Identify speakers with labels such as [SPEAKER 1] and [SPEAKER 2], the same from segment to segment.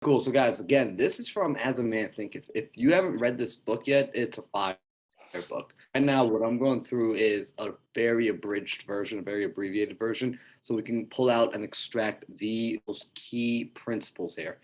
[SPEAKER 1] Cool. So, guys, again, this is from As a Man Think. If you haven't read this book yet, it's a fire book. Right now, what I'm going through is a very abridged version, a very abbreviated version, so we can pull out and extract the most key principles here.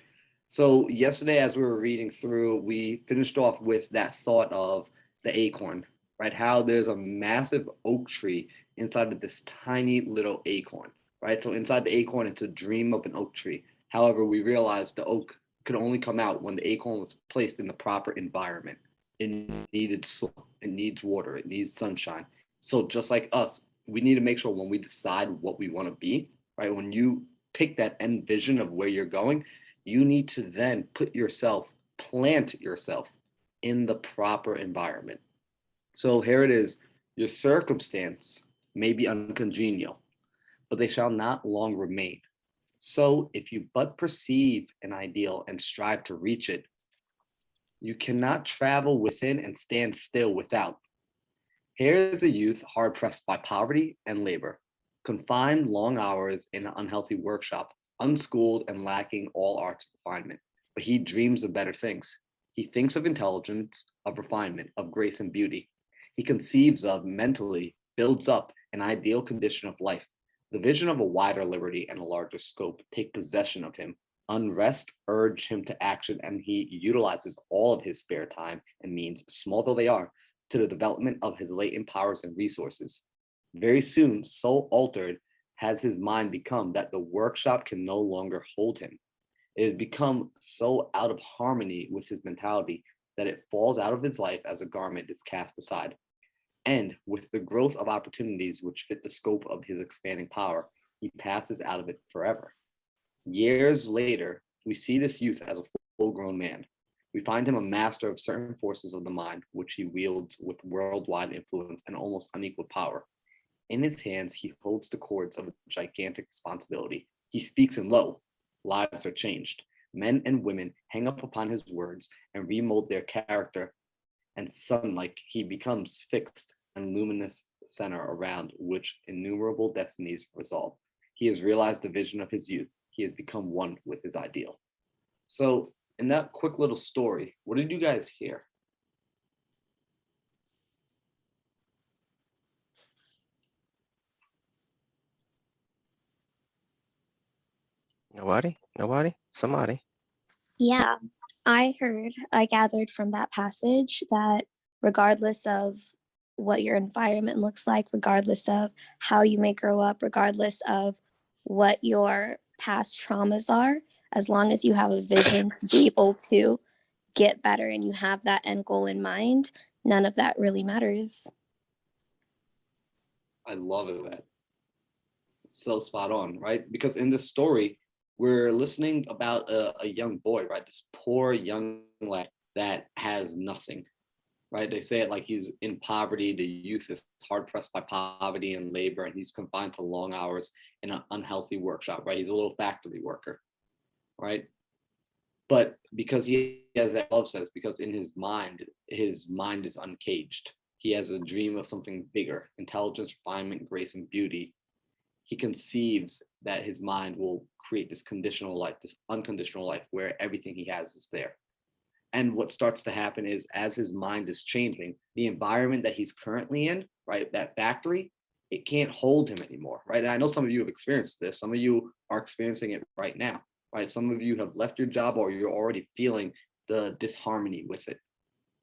[SPEAKER 1] So, yesterday, as we were reading through, we finished off with that thought of the acorn, right? How there's a massive oak tree inside of this tiny little acorn, right? So, inside the acorn, it's a dream of an oak tree. However, we realized the oak could only come out when the acorn was placed in the proper environment. It needed soil, it needs water, it needs sunshine. So just like us, we need to make sure when we decide what we want to be, right? When you pick that end vision of where you're going, you need to then plant yourself in the proper environment. So here it is. Your circumstance may be uncongenial, but they shall not long remain. So if you but perceive an ideal and strive to reach it, you cannot travel within and stand still without. Here is a youth hard pressed by poverty and labor, confined long hours in an unhealthy workshop, unschooled and lacking all arts refinement. But he dreams of better things. He thinks of intelligence, of refinement, of grace and beauty. He conceives of, mentally, builds up an ideal condition of life. The vision of a wider liberty and a larger scope take possession of him. Unrest urge him to action, and he utilizes all of his spare time and means, small though they are, to the development of his latent powers and resources. Very soon, so altered has his mind become that the workshop can no longer hold him. It has become so out of harmony with his mentality that it falls out of his life as a garment is cast aside. And with the growth of opportunities which fit the scope of his expanding power, he passes out of it forever. Years later, we see this youth as a full grown man. We find him a master of certain forces of the mind, which he wields with worldwide influence and almost unequaled power. In his hands, he holds the cords of a gigantic responsibility. He speaks, and lo, lives are changed. Men and women hang up upon his words and remold their character, and sun-like he becomes fixed and luminous center around which innumerable destinies resolve. He has realized the vision of his youth. He has become one with his ideal. So, in that quick little story, what did you guys hear?
[SPEAKER 2] Nobody? Nobody? Somebody?
[SPEAKER 3] Yeah, I gathered from that passage that regardless of what your environment looks like, regardless of how you may grow up, regardless of what your past traumas are, as long as you have a vision to be able to get better and you have that end goal in mind, none of that really matters.
[SPEAKER 1] I love it. That so spot on, right? Because in this story, we're listening about a young boy, right? This poor young lad that has nothing, right? They say it like he's in poverty. The youth is hard pressed by poverty and labor, and he's confined to long hours in an unhealthy workshop, right? He's a little factory worker, right? But because he has that love says, because in his mind is uncaged. He has a dream of something bigger, intelligence, refinement, grace, and beauty. He conceives that his mind will create this conditional life, this unconditional life where everything he has is there. And what starts to happen is as his mind is changing, the environment that he's currently in, right, that factory, it can't hold him anymore, right? And I know some of you have experienced this. Some of you are experiencing it right now, right? Some of you have left your job or you're already feeling the disharmony with it,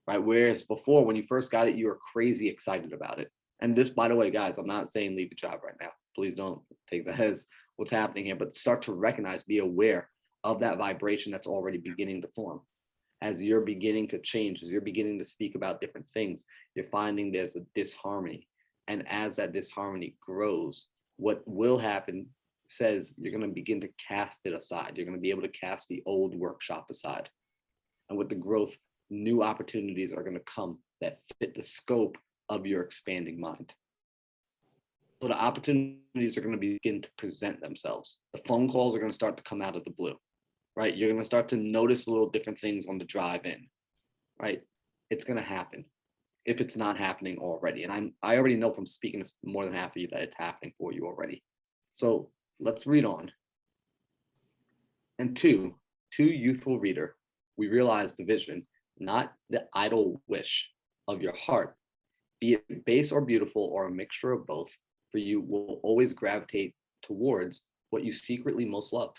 [SPEAKER 1] right? Whereas before, when you first got it, you were crazy excited about it. And this, by the way, guys, I'm not saying leave the job right now. Please don't take that as what's happening here, but start to recognize, be aware of that vibration that's already beginning to form. As you're beginning to change, as you're beginning to speak about different things, you're finding there's a disharmony. And as that disharmony grows, what will happen says you're going to begin to cast it aside. You're going to be able to cast the old workshop aside. And with the growth, new opportunities are going to come that fit the scope of your expanding mind. So the opportunities are going to begin to present themselves. The phone calls are going to start to come out of the blue, right? You're going to start to notice little different things on the drive in, right? It's going to happen if it's not happening already. And I already know from speaking to more than half of you that it's happening for you already. So let's read on. And two, to youthful reader, we realize the vision, not the idle wish of your heart, be it base or beautiful or a mixture of both, for you will always gravitate towards what you secretly most love.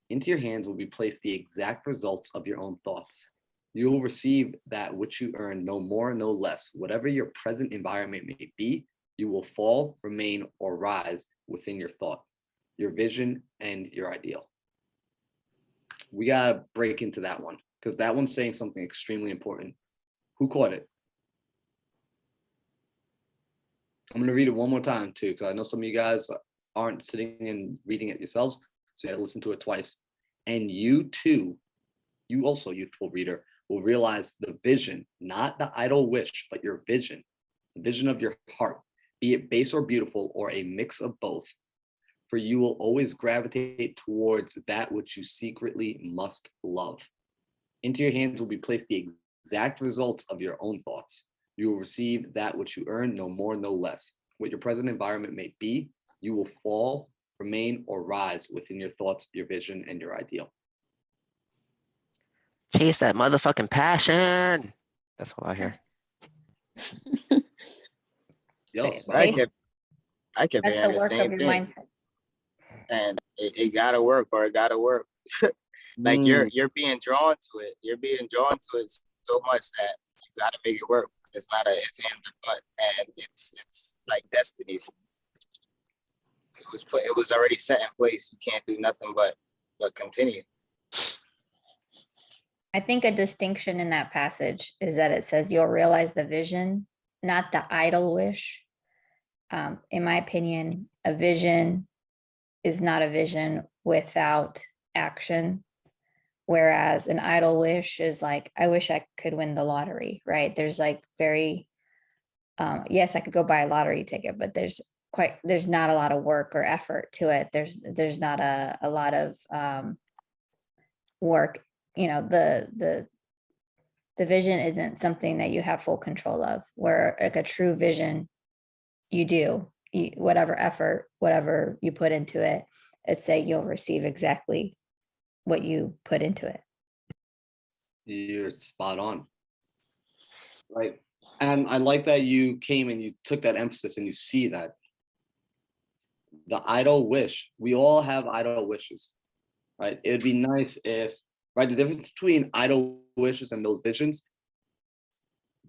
[SPEAKER 1] Into your hands will be placed the exact results of your own thoughts. You will receive that which you earn, no more, no less. Whatever your present environment may be, you will fall, remain, or rise within your thought, your vision, and your ideal. We gotta break into that one because that one's saying something extremely important. Who caught it? I'm gonna read it one more time too, because I know some of you guys aren't sitting and reading it yourselves, so you gotta listen to it twice. And you too, you also, youthful reader, will realize the vision, not the idle wish, but your vision, the vision of your heart, be it base or beautiful or a mix of both. For you will always gravitate towards that which you secretly must love. Into your hands will be placed the exact results of your own thoughts. You will receive that which you earn, no more, no less. What your present environment may be, you will fall, remain, or rise within your thoughts, your vision, and your ideal.
[SPEAKER 2] Chase that motherfucking passion. That's all I hear.
[SPEAKER 1] Yes,
[SPEAKER 4] I can be
[SPEAKER 5] That's the
[SPEAKER 4] on the
[SPEAKER 5] work
[SPEAKER 4] same
[SPEAKER 5] of your
[SPEAKER 4] thing,
[SPEAKER 5] mindset.
[SPEAKER 4] and it gotta work or it gotta work. Like you're being drawn to it. You're being drawn to it so much that you gotta make it work. It's not a if, and, or but, and it's like destiny. It was already set in place. You can't do nothing but continue.
[SPEAKER 5] I think a distinction in that passage is that it says you'll realize the vision, not the idle wish. In my opinion, a vision is not a vision without action. Whereas an idle wish is like, I wish I could win the lottery, right? There's like yes, I could go buy a lottery ticket, but there's not a lot of work or effort to it. There's not a lot of work. You know, the vision isn't something that you have full control of, where like a true vision, whatever effort, whatever you put into it, you'll receive exactly what you put into it.
[SPEAKER 1] You're spot on. Right. And I like that you came and you took that emphasis and you see that the idle wish, we all have idle wishes, right? It'd be nice if, right, the difference between idle wishes and those visions,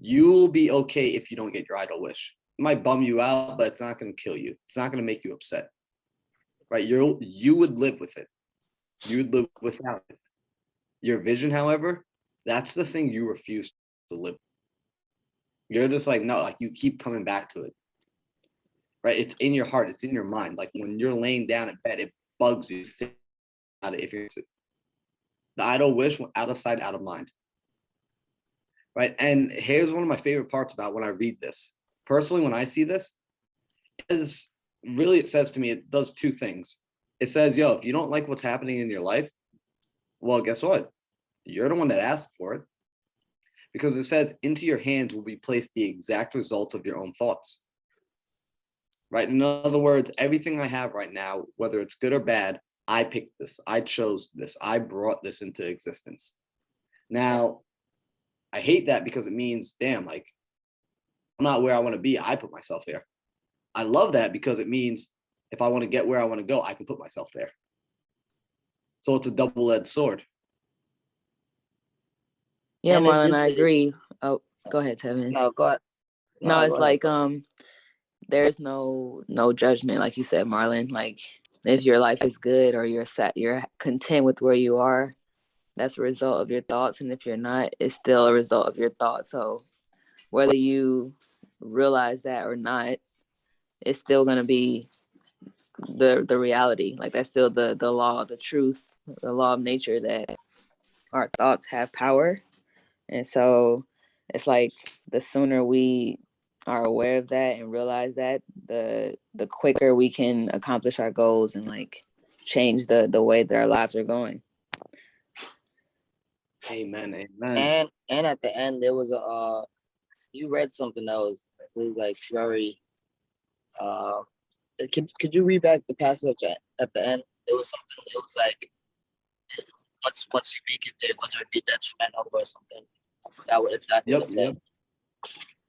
[SPEAKER 1] you'll be okay if you don't get your idle wish. It might bum you out, but it's not going to kill you. It's not going to make you upset, right? You would live with it. You would live without it. Your vision, however, that's the thing you refuse to live with. You're just like, no, like you keep coming back to it, right? It's in your heart. It's in your mind. Like when you're laying down in bed, it bugs you. If you're the idle wish, out of sight, out of mind, right? And here's one of my favorite parts about when I read this. Personally, when I see this, it says to me, it does two things. It says, yo, if you don't like what's happening in your life, well, guess what? You're the one that asked for it. Because it says, into your hands will be placed the exact results of your own thoughts. Right? In other words, everything I have right now, whether it's good or bad, I picked this. I chose this. I brought this into existence. Now, I hate that because it means, damn, like, I'm not where I want to be. I put myself there. I love that because it means if I want to get where I want to go, I can put myself there. So it's a double-edged sword.
[SPEAKER 2] Yeah,
[SPEAKER 4] And
[SPEAKER 2] Marlon, I agree. Oh, go ahead, Tevin.
[SPEAKER 4] No, go ahead.
[SPEAKER 2] No, it's
[SPEAKER 4] go
[SPEAKER 2] like
[SPEAKER 4] ahead.
[SPEAKER 2] There's no judgment, like you said, Marlon. Like if your life is good or you're content with where you are, that's a result of your thoughts. And if you're not, it's still a result of your thoughts. So whether you realize that or not, it's still gonna be the reality. Like that's still the law, the truth, the law of nature that our thoughts have power. And so it's like the sooner we are aware of that and realize that, the quicker we can accomplish our goals and like change the way that our lives are going.
[SPEAKER 1] Amen. Amen.
[SPEAKER 4] And at the end there was you read something that was like very could you read back the passage at the end? It was something, it was like once you make it there, whether it be detrimental or something. I forgot what exactly it
[SPEAKER 1] Yep,
[SPEAKER 4] said.
[SPEAKER 1] yep.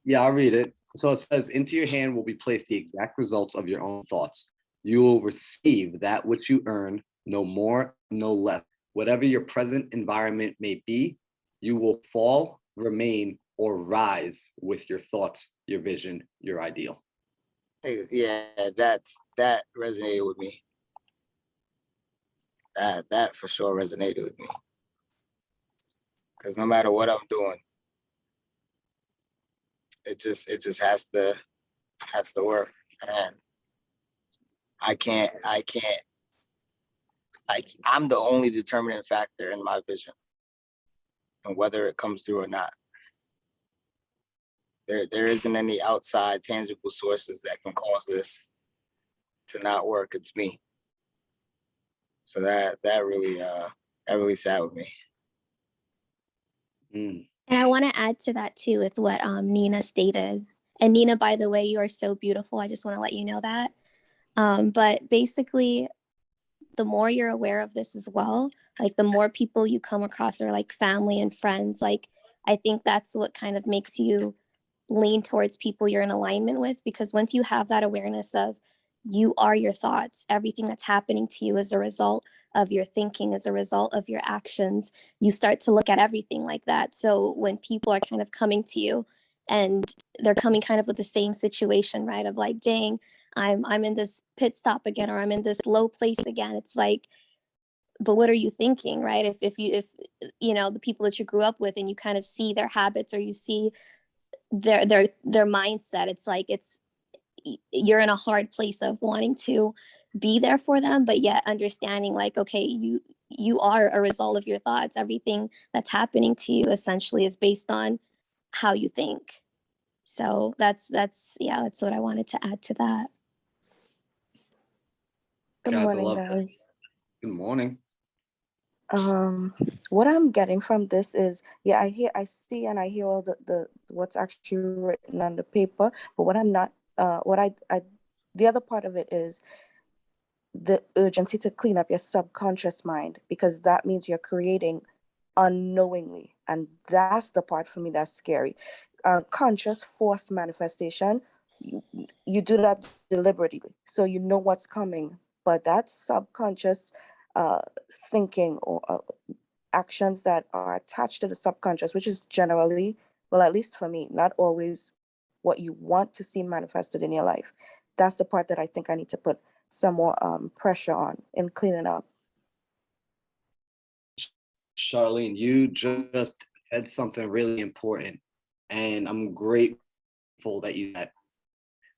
[SPEAKER 1] Yeah, I'll read it. So it says, into your hand will be placed the exact results of your own thoughts. You will receive that which you earn, no more, no less. Whatever your present environment may be, you will fall, remain, or rise with your thoughts, your vision, your ideal.
[SPEAKER 4] Yeah, that resonated with me. That for sure resonated with me. Because no matter what I'm doing, it just has to work. And I'm the only determining factor in my vision and whether it comes through or not. There isn't any outside tangible sources that can cause this to not work. It's me. So that really sat with me.
[SPEAKER 1] Mm.
[SPEAKER 3] And I want to add to that too with what Nina stated. And Nina, by the way, you are so beautiful. I just want to let you know that. But basically, the more you're aware of this as well, like the more people you come across are like family and friends. Like I think that's what kind of makes you lean towards people you're in alignment with, because once you have that awareness of you are your thoughts, everything that's happening to you is a result of your thinking, as a result of your actions, you start to look at everything like that. So when people are kind of coming to you and they're coming kind of with the same situation, right, of like, dang, I'm in this pit stop again, or I'm in this low place again, it's like, but what are you thinking, right? If you know the people that you grew up with and you kind of see their habits, or you see their mindset, it's like you're in a hard place of wanting to be there for them, but yet understanding like, okay, you are a result of your thoughts. Everything that's happening to you essentially is based on how you think. So that's yeah, that's what I wanted to add to that.
[SPEAKER 6] Good
[SPEAKER 1] Guys, I
[SPEAKER 6] morning,
[SPEAKER 1] love that.
[SPEAKER 6] guys.
[SPEAKER 1] Good morning.
[SPEAKER 6] What I'm getting from this is, yeah, I see, and I hear all the what's actually written on the paper, but what I'm not, what I, the other part of it is the urgency to clean up your subconscious mind, because that means you're creating unknowingly, and that's the part for me that's scary. Conscious forced manifestation, you do that deliberately, so you know what's coming, but that subconscious thinking or actions that are attached to the subconscious, which is generally, well, at least for me, not always what you want to see manifested in your life. That's the part that I think I need to put some more pressure on in cleaning up.
[SPEAKER 1] Charlene, you just said something really important, and I'm grateful that you said,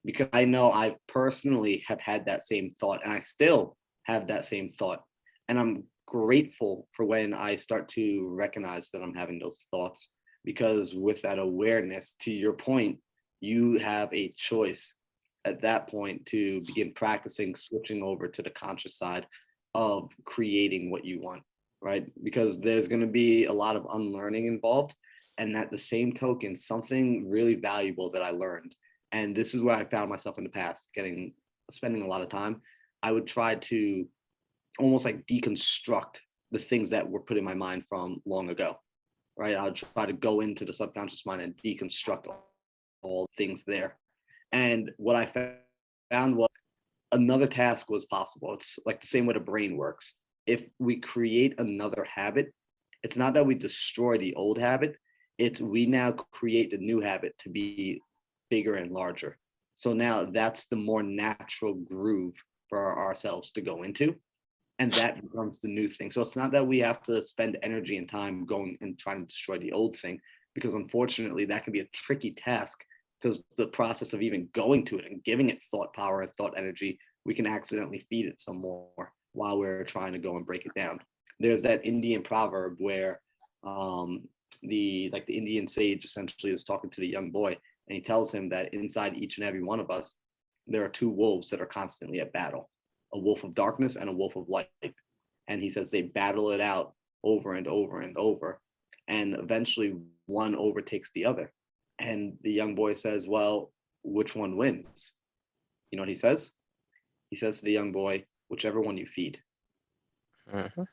[SPEAKER 1] because I know I personally have had that same thought, and I still have that same thought, and I'm grateful for when I start to recognize that I'm having those thoughts, because with that awareness, to your point, you have a choice at that point to begin practicing switching over to the conscious side of creating what you want, right? Because there's going to be a lot of unlearning involved. And at the same token, something really valuable that I learned, and this is where I found myself in the past spending a lot of time, I would try to almost like deconstruct the things that were put in my mind from long ago, right? I would try to go into the subconscious mind and deconstruct all things there. And what I found was another task was possible. It's like the same way the brain works. If we create another habit, it's not that we destroy the old habit, it's we now create the new habit to be bigger and larger. So now that's the more natural groove for ourselves to go into. And that becomes the new thing. So it's not that we have to spend energy and time going and trying to destroy the old thing, because unfortunately that can be a tricky task, because the process of even going to it and giving it thought power and thought energy, we can accidentally feed it some more while we're trying to go and break it down. There's that Indian proverb where the Indian sage essentially is talking to the young boy, and he tells him that inside each and every one of us, there are two wolves that are constantly at battle, a wolf of darkness and a wolf of light. And he says they battle it out over and over and over. And eventually one overtakes the other. And the young boy says, well, which one wins? You know what he says? He says to the young boy, whichever one you feed.
[SPEAKER 7] Mhm.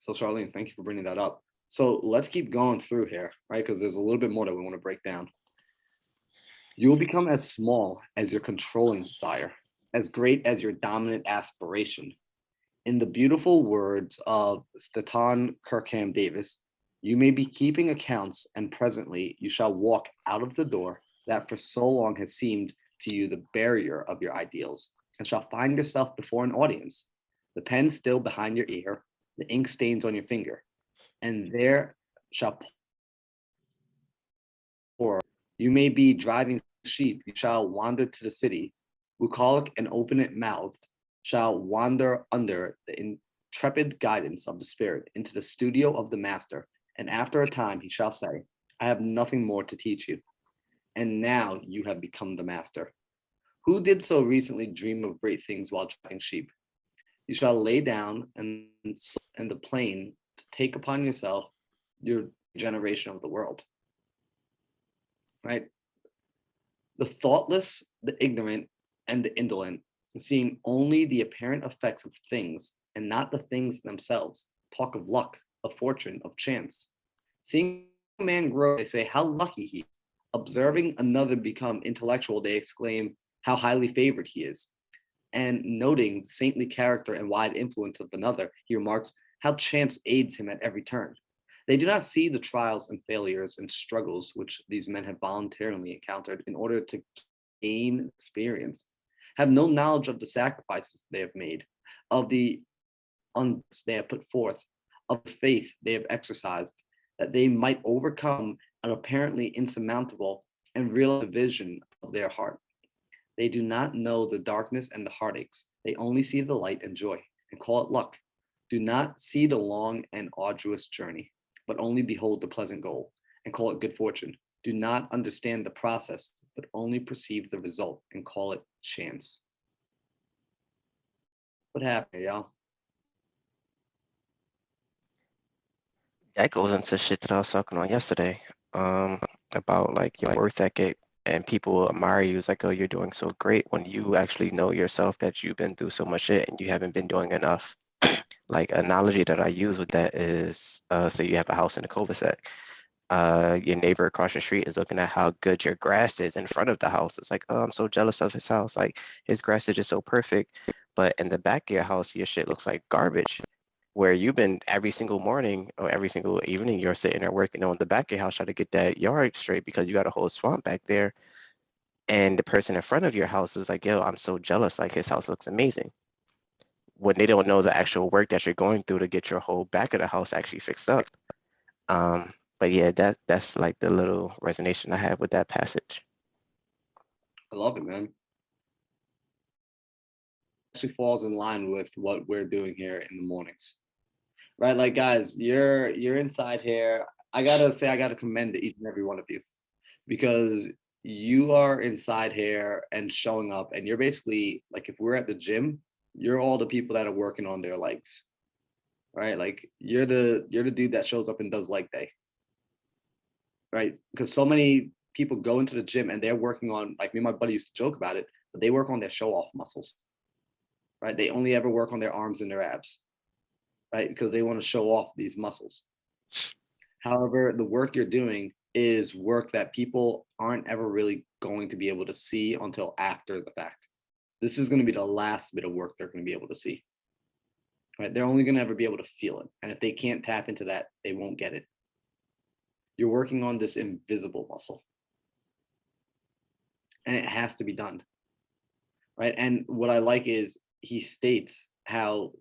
[SPEAKER 1] So Charlene, thank you for bringing that up. So let's keep going through here, right? Because there's a little bit more that we want to break down. You will become as small as your controlling desire, as great as your dominant aspiration. In the beautiful words of Staton Kirkham Davis, you may be keeping accounts, and presently you shall walk out of the door that for so long has seemed to you the barrier of your ideals, and shall find yourself before an audience, the pen still behind your ear, the ink stains on your finger, and there shall pour. You may be driving sheep, you shall wander to the city, bucolic and open mouthed, shall wander under the intrepid guidance of the Spirit into the studio of the Master, and after a time he shall say, I have nothing more to teach you. And now you have become the Master. Who did so recently dream of great things while driving sheep? You shall lay down and the plain to take upon yourself your generation of the world. Right? The thoughtless, the ignorant, and the indolent, seeing only the apparent effects of things and not the things themselves, talk of luck, of fortune, of chance. Seeing a man grow, they say, how lucky he is. Observing another become intellectual, they exclaim, how highly favored he is. And noting the saintly character and wide influence of another, he remarks, how chance aids him at every turn. They do not see the trials and failures and struggles which these men have voluntarily encountered in order to gain experience, have no knowledge of the sacrifices they have made, of the they have put forth, of the faith they have exercised, that they might overcome an apparently insurmountable and real division of their heart. They do not know the darkness and the heartaches. They only see the light and joy and call it luck. Do not see the long and arduous journey, but only behold the pleasant goal and call it good fortune. Do not understand the process, but only perceive the result and call it chance. What happened, y'all?
[SPEAKER 7] That goes into shit that I was talking on yesterday, about like your worth ethic, and people admire you. It's like, oh, you're doing so great, when you actually know yourself that you've been through so much shit and you haven't been doing enough. Like, analogy that I use with that is, so you have a house in a cul-de-sac. Your neighbor across the street is looking at how good your grass is in front of the house. It's like, oh, I'm so jealous of his house. Like, his grass is just so perfect. But in the back of your house, your shit looks like garbage. Where you've been every single morning or every single evening, you're sitting there working on the back of your house trying to get that yard straight because you got a whole swamp back there. And the person in front of your house is like, yo, I'm so jealous. Like, his house looks amazing. When they don't know the actual work that you're going through to get your whole back of the house actually fixed up. But yeah, that's like the little resonation I have with that passage.
[SPEAKER 1] I love it, man. Actually falls in line with what we're doing here in the mornings. Right? Like, guys, you're inside here. I gotta commend each and every one of you, because you are inside here and showing up, and you're basically like, if we're at the gym, you're all the people that are working on their legs. Right? Like, you're the dude that shows up and does leg day. Right? Because so many people go into the gym and they're working on, like, me and my buddy used to joke about it, but they work on their show off muscles. Right? They only ever work on their arms and their abs. Right? Because they want to show off these muscles. However, the work you're doing is work that people aren't ever really going to be able to see until after the fact. This is going to be the last bit of work they're going to be able to see. Right? They're only going to ever be able to feel it. And if they can't tap into that, they won't get it. You're working on this invisible muscle. And it has to be done. Right? And what I like is he states how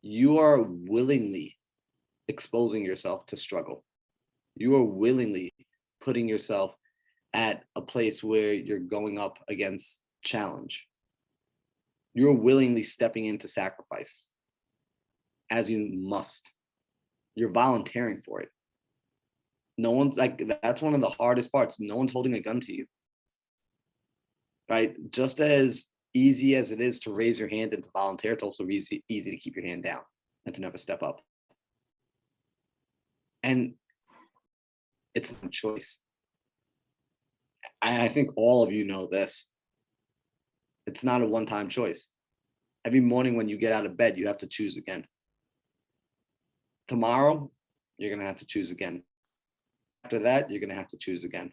[SPEAKER 1] you are willingly exposing yourself to struggle. You are willingly putting yourself at a place where you're going up against challenge. You're willingly stepping into sacrifice, as you must. You're volunteering for it. No one's like, that's one of the hardest parts. No one's holding a gun to you. Right? Just as easy as it is to raise your hand and to volunteer, it's also easy to keep your hand down and to never step up. And it's a choice. I think all of you know this. It's not a one-time choice. Every morning when you get out of bed, you have to choose again. Tomorrow, you're going to have to choose again. After that, you're going to have to choose again.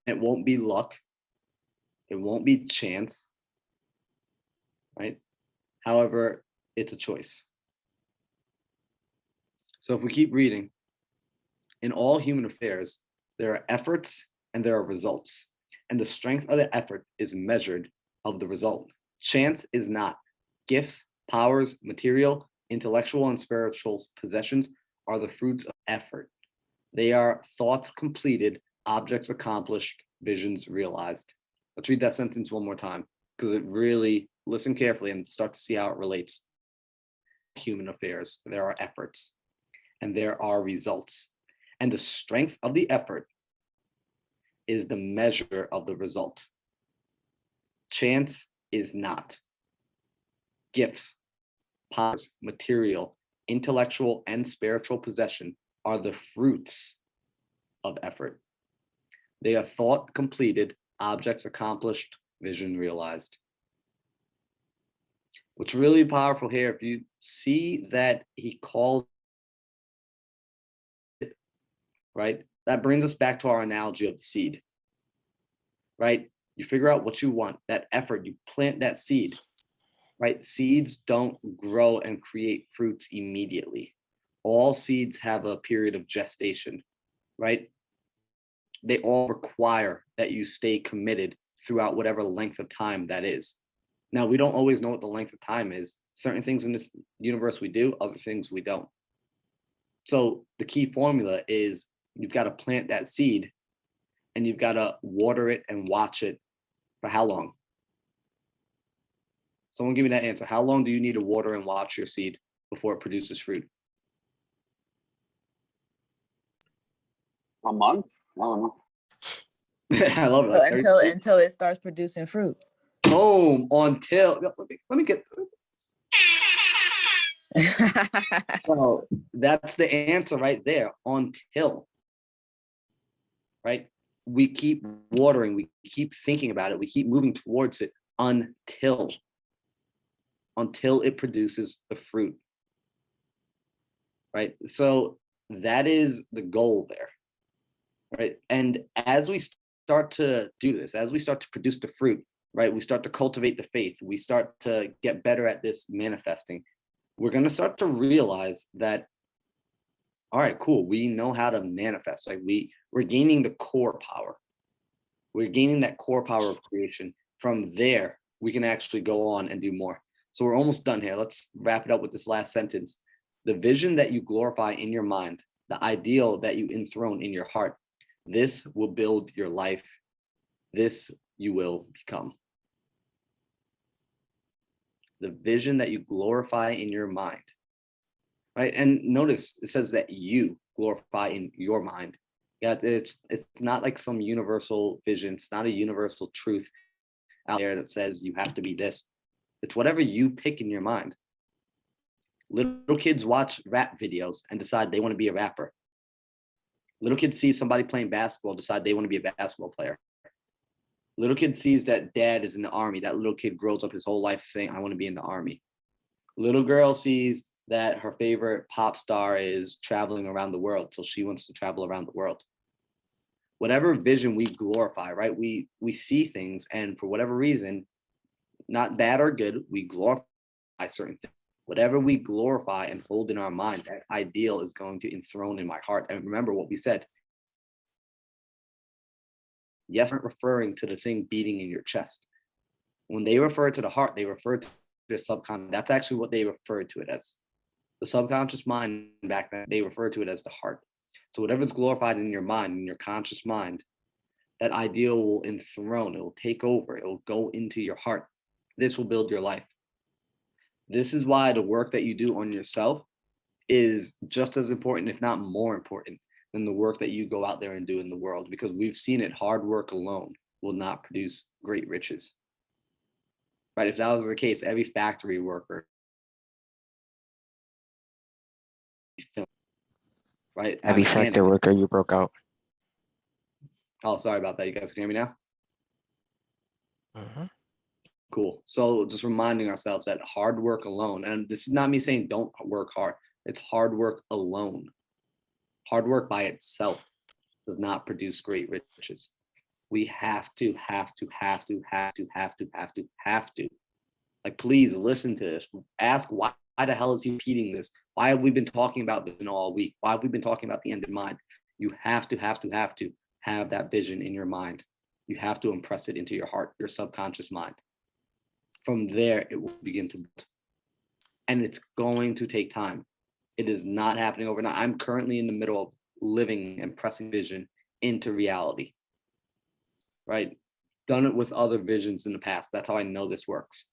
[SPEAKER 1] It won't be luck. It won't be chance, right? However, it's a choice. So if we keep reading, in all human affairs, there are efforts and there are results. And the strength of the effort is measured of the result. Chance is not. Gifts, powers, material, intellectual, and spiritual possessions are the fruits of effort. They are thoughts completed, objects accomplished, visions realized. Let's read that sentence one more time, because it really, listen carefully and start to see how it relates. Human affairs, there are efforts and there are results. And the strength of the effort is the measure of the result. Chance is not. Gifts, powers, material, intellectual, and spiritual possession are the fruits of effort. They are thought completed, objects accomplished, vision realized. What's really powerful here, if you see that he calls it, right? That brings us back to our analogy of the seed, right? You figure out what you want, that effort, you plant that seed, right? Seeds don't grow and create fruits immediately. All seeds have a period of gestation, right? They all require that you stay committed throughout whatever length of time that is. Now, we don't always know what the length of time is. Certain things in this universe we do, other things we don't. So the key formula is you've got to plant that seed and you've got to water it and watch it for how long? Someone give me that answer. How long do you need to water and watch your seed before it produces fruit?
[SPEAKER 8] A month? I don't know.
[SPEAKER 1] I love it. Like 30 days.
[SPEAKER 2] Until it starts producing fruit.
[SPEAKER 1] Boom. Until let me get. So that's the answer right there. Until. Right? We keep watering, we keep thinking about it, we keep moving towards it until it produces the fruit. Right? So that is the goal there. Right? And as we start to do this, as we start to produce the fruit, right, we start to cultivate the faith, we start to get better at this manifesting, we're going to start to realize that, all right, cool, we know how to manifest. Like we're gaining the core power. We're gaining that core power of creation. From there, we can actually go on and do more. So we're almost done here. Let's wrap it up with this last sentence. The vision that you glorify in your mind, the ideal that you enthrone in your heart, this will build your life. This you will become. The vision that you glorify in your mind, right? And notice it says that you glorify in your mind. Yeah, it's not like some universal vision. It's not a universal truth out there that says you have to be this. It's whatever you pick in your mind. Little kids watch rap videos and decide they want to be a rapper. Little kid sees somebody playing basketball, decide they want to be a basketball player. Little kid sees that dad is in the army. That little kid grows up his whole life saying, I want to be in the army. Little girl sees that her favorite pop star is traveling around the world, so she wants to travel around the world. Whatever vision we glorify, right? We see things, and for whatever reason, not bad or good, we glorify certain things. Whatever we glorify and hold in our mind, that ideal is going to enthrone in my heart. And remember what we said. Yes, aren't referring to the thing beating in your chest. When they refer to the heart, they refer to the subconscious. That's actually what they refer to it as. The subconscious mind back then, they refer to it as the heart. So whatever's glorified in your mind, in your conscious mind, that ideal will enthrone, it will take over, it will go into your heart. This will build your life. This is why the work that you do on yourself is just as important, if not more important, than the work that you go out there and do in the world, because we've seen it, hard work alone will not produce great riches. Right? If that was the case, every factory worker, right?
[SPEAKER 7] Heavy factor worker, you broke out.
[SPEAKER 1] Oh, sorry about that. You guys can hear me now?
[SPEAKER 7] Mhm.
[SPEAKER 1] Cool. So just reminding ourselves that hard work alone, and this is not me saying don't work hard. It's hard work alone. Hard work by itself does not produce great riches. We have to. Like, please listen to this. Ask why the hell is he repeating this? Why have we been talking about this all week? Why have we been talking about the end in mind? You have to have that vision in your mind. You have to impress it into your heart, your subconscious mind. From there, it will begin to build. And it's going to take time. It is not happening overnight. I'm currently in the middle of living and pressing vision into reality, right? Done it with other visions in the past. That's how I know this works.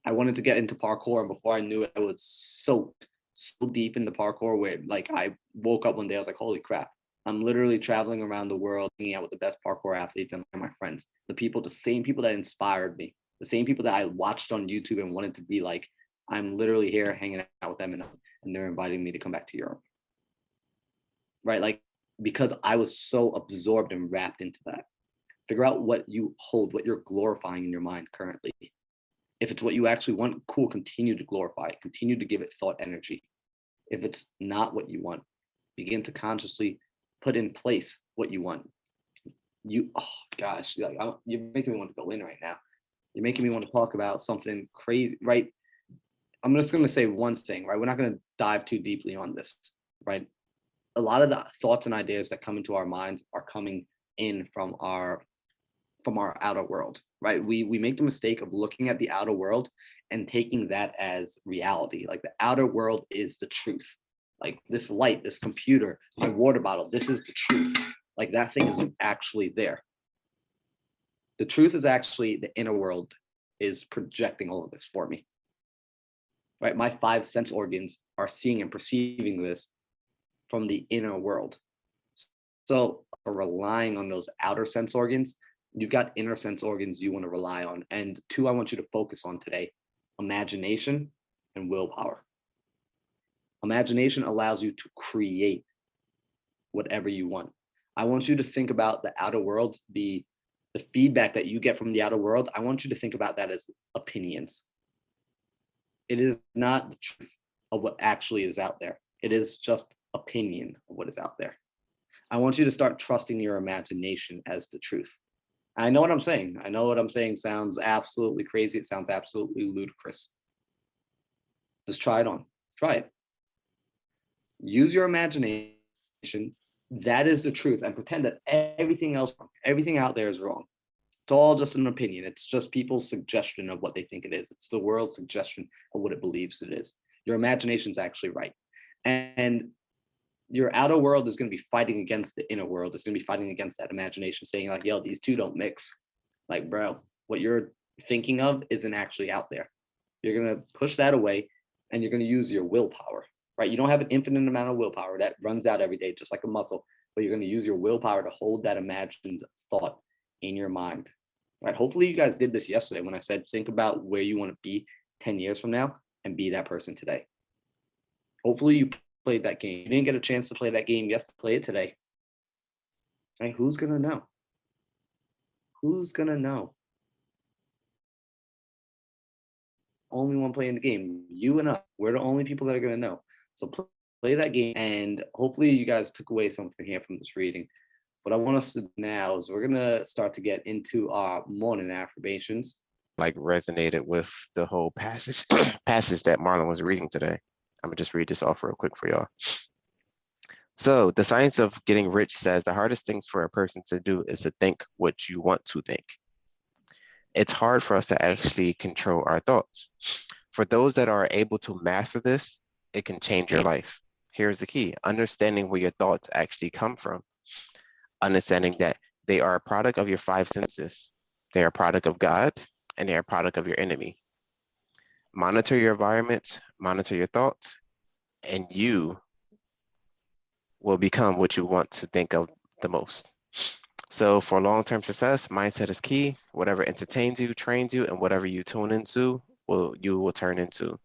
[SPEAKER 1] I wanted to get into parkour, and before I knew it, I was soaked so deep into parkour where, like, I woke up one day, I was like, holy crap, I'm literally traveling around the world, hanging out with the best parkour athletes and my friends, the same people that inspired me, the same people that I watched on YouTube and wanted to be like. I'm literally here hanging out with them, and they're inviting me to come back to Europe. Right? Like, because I was so absorbed and wrapped into that. Figure out what you hold, what you're glorifying in your mind currently. If it's what you actually want, cool, continue to glorify it, continue to give it thought energy. If it's not what you want, begin to consciously put in place what you want. Oh gosh, like, you're making me want to go in right now. You're making me want to talk about something crazy, right? I'm just going to say one thing, right? We're not going to dive too deeply on this, right? A lot of the thoughts and ideas that come into our minds are coming in from our outer world, right? We make the mistake of looking at the outer world and taking that as reality. Like, the outer world is the truth. Like, this light, this computer, my water bottle, this is the truth. Like, that thing isn't actually there. The truth is actually the inner world is projecting all of this for me. Right? My 5 sense organs are seeing and perceiving this from the inner world. So relying on those outer sense organs, you've got inner sense organs you want to rely on. And 2, I want you to focus on today: imagination and willpower. Imagination allows you to create whatever you want. I want you to think about the outer world, the feedback that you get from the outer world. I want you to think about that as opinions. It is not the truth of what actually is out there. It is just opinion of what is out there. I want you to start trusting your imagination as the truth. I know what I'm saying. I know what I'm saying sounds absolutely crazy. It sounds absolutely ludicrous. Just try it on. Try it. Use your imagination. That is the truth, and pretend that everything else, everything out there is wrong. It's all just an opinion. It's just people's suggestion of what they think it is. It's the world's suggestion of what it believes it is. Your imagination's actually right. And your outer world is going to be fighting against the inner world. It's going to be fighting against that imagination, saying like, yo, these two don't mix. Like, bro, what you're thinking of isn't actually out there. You're going to push that away, and you're going to use your willpower, right? You don't have an infinite amount of willpower that runs out every day, just like a muscle, but you're going to use your willpower to hold that imagined thought in your mind, right? Hopefully you guys did this yesterday when I said, think about where you want to be 10 years from now and be that person today. Hopefully you played that game. You didn't get a chance to play that game yesterday, play it today. Right? Who's going to know? Who's going to know? Only one playing the game, you and us. We're the only people that are going to know. So play that game, and hopefully you guys took away something here from this reading. What I want us to do now is we're going to start to get into our morning affirmations.
[SPEAKER 7] Like, resonated with the whole passage passage that Marlon was reading today. I'm gonna just read this off real quick for y'all. So the science of getting rich says the hardest things for a person to do is to think what you want to think. It's hard for us to actually control our thoughts. For those that are able to master this, it can change your life. Here's the key: understanding where your thoughts actually come from. Understanding that they are a product of your 5 senses. They are a product of God, and they are a product of your enemy. Monitor your environment, monitor your thoughts, and you will become what you want to think of the most. So for long-term success, mindset is key. Whatever entertains you, trains you, and whatever you tune into, you will turn into.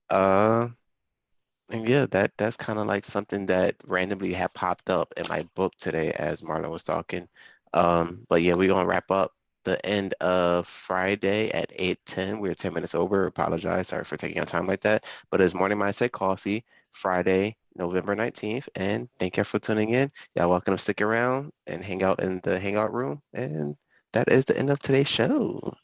[SPEAKER 7] And yeah, that's kind of like something that randomly had popped up in my book today as Marlon was talking. But yeah, we're gonna wrap up the end of Friday at 8:10. We're 10 minutes over. Apologize, sorry for taking our time like that. But it's Morning Mindset Coffee. Friday, November 19th. And thank you for tuning in. Y'all welcome to stick around and hang out in the hangout room. And that is the end of today's show.